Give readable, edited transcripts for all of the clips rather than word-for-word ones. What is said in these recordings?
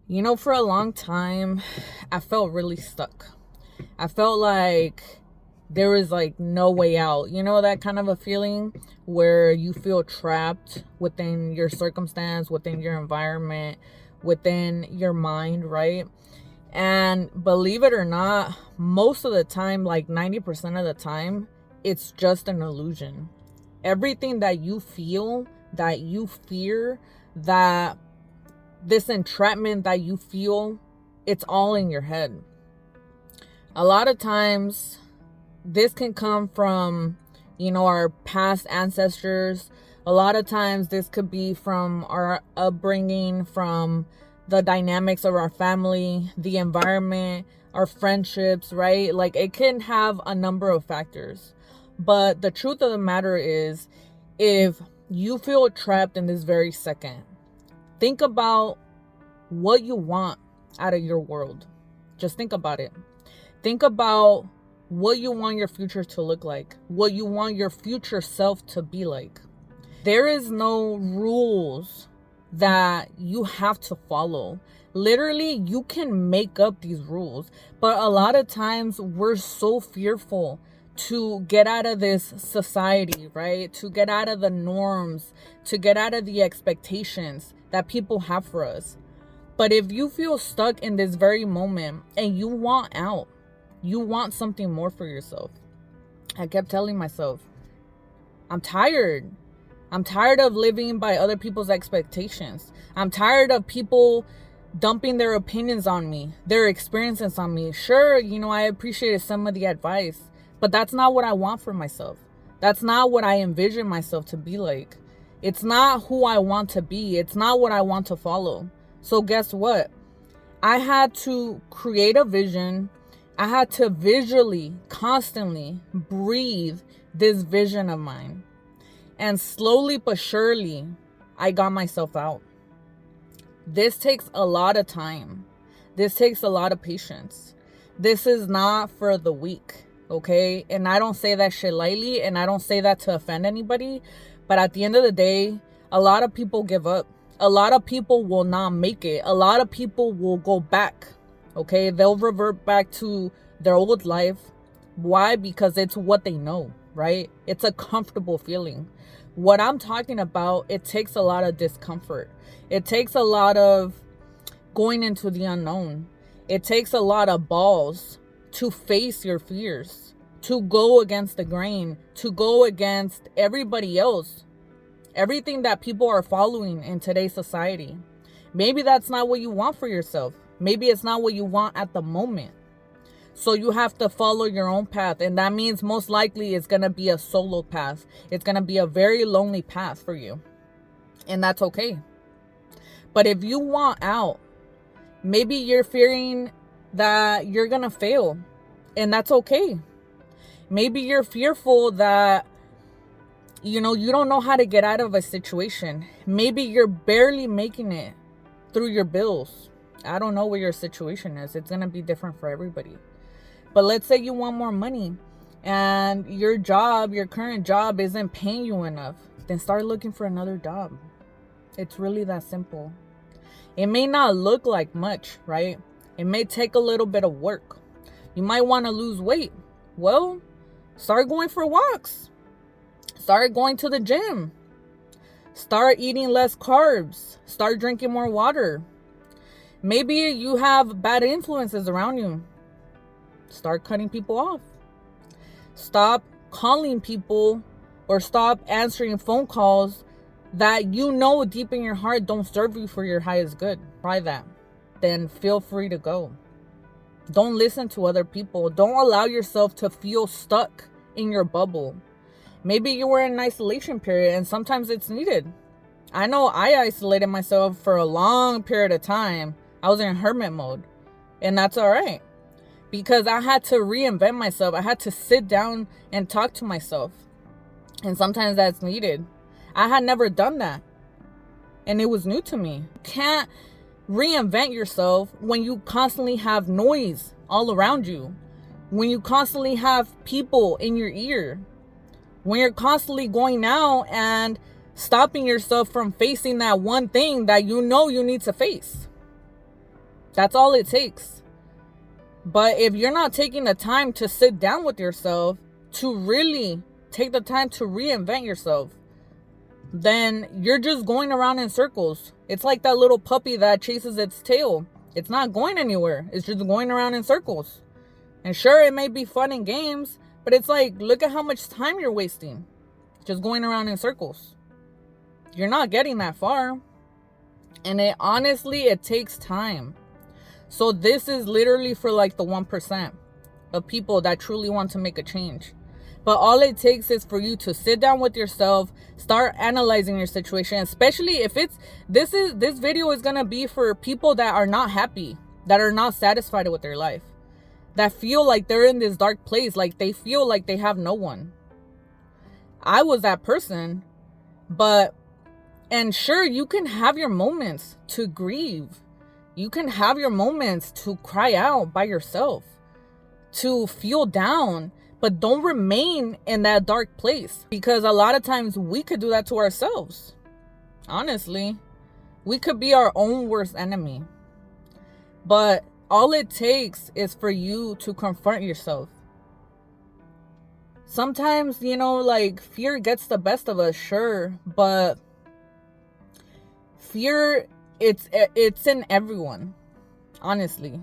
For a long time, I felt really stuck. I felt like there was like no way out. That kind of a feeling where you feel trapped within your circumstance, within your environment, within your mind, right? And believe it or not, most of the time, like 90% of the time, it's just an illusion. Everything that you feel, that you fear, that this entrapment that you feel, it's all in your head. A lot of times, this can come from, our past ancestors. A lot of times, this could be from our upbringing, from the dynamics of our family, the environment, our friendships, right? Like, it can have a number of factors. But the truth of the matter is, if you feel trapped in this very second, think about what you want out of your world. Just think about it. Think about what you want your future to look like, what you want your future self to be like. There is no rules that you have to follow. Literally, you can make up these rules, but a lot of times we're so fearful to get out of this society, right? To get out of the norms, to get out of the expectations that people have for us. But if you feel stuck in this very moment and you want out, you want something more for yourself. I kept telling myself, I'm tired. I'm tired of living by other people's expectations. I'm tired of people dumping their opinions on me, their experiences on me. Sure, I appreciated some of the advice, but that's not what I want for myself. That's not what I envision myself to be like. It's not who I want to be. It's not what I want to follow. So guess what? I had to create a vision. I had to visually, constantly breathe this vision of mine. And slowly but surely, I got myself out. This takes a lot of time. This takes a lot of patience. This is not for the weak, okay? And I don't say that shit lightly, and I don't say that to offend anybody. But at the end of the day, a lot of people give up. A lot of people will not make it. A lot of people will go back, okay? They'll revert back to their old life. Why? Because it's what they know, right? It's a comfortable feeling. What I'm talking about, it takes a lot of discomfort. It takes a lot of going into the unknown. It takes a lot of balls to face your fears, to go against the grain, to go against everybody else, everything that people are following in today's society. Maybe that's not what you want for yourself. Maybe it's not what you want at the moment. So you have to follow your own path. And that means most likely it's going to be a solo path. It's going to be a very lonely path for you. And that's okay. But if you want out, maybe you're fearing that you're going to fail. And that's okay. Maybe you're fearful that, you don't know how to get out of a situation. Maybe you're barely making it through your bills. I don't know what your situation is. It's going to be different for everybody. But let's say you want more money and your current job isn't paying you enough. Then start looking for another job. It's really that simple. It may not look like much, right? It may take a little bit of work. You might want to lose weight. Well, start going for walks. Start going to the gym. Start eating less carbs. Start drinking more water. Maybe you have bad influences around you. Start cutting people off. Stop calling people or stop answering phone calls that deep in your heart don't serve you for your highest good. Try that. Then feel free to go. Don't listen to other people. Don't allow yourself to feel stuck in your bubble. Maybe you were in an isolation period and sometimes it's needed. I know I isolated myself for a long period of time. I was in hermit mode, and that's all right. Because I had to reinvent myself. I had to sit down and talk to myself. And sometimes that's needed. I had never done that. And it was new to me. You can't reinvent yourself when you constantly have noise all around you. When you constantly have people in your ear. When you're constantly going out and stopping yourself from facing that one thing that you need to face. That's all it takes. But if you're not taking the time to sit down with yourself, to really take the time to reinvent yourself, then you're just going around in circles. It's like that little puppy that chases its tail. It's not going anywhere. It's just going around in circles. And sure, it may be fun and games, but it's like, look at how much time you're wasting just going around in circles. You're not getting that far. And it takes time. So this is literally for like the 1% of people that truly want to make a change. But all it takes is for you to sit down with yourself, start analyzing your situation, especially if this video is going to be for people that are not happy, that are not satisfied with their life, that feel like they're in this dark place, like they feel like they have no one. I was that person, and sure, you can have your moments to grieve. You can have your moments to cry out by yourself, to feel down, but don't remain in that dark place, because a lot of times we could do that to ourselves. Honestly, we could be our own worst enemy. But all it takes is for you to confront yourself. Sometimes, like fear gets the best of us, sure, but fear, it's in everyone. Honestly,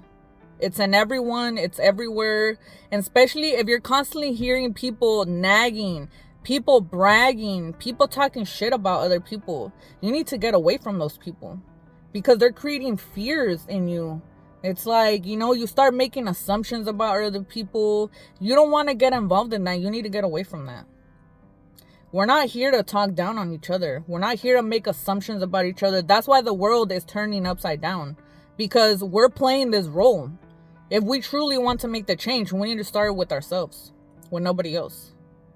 it's in everyone. It's everywhere. And especially if you're constantly hearing people nagging, people bragging, people talking shit about other people, you need to get away from those people, because they're creating fears in you. It's like, you start making assumptions about other people. You don't want to get involved in that. You need to get away from that. We're not here to talk down on each other. We're not here to make assumptions about each other. That's why the world is turning upside down, because we're playing this role. If we truly want to make the change, we need to start with ourselves, with nobody else.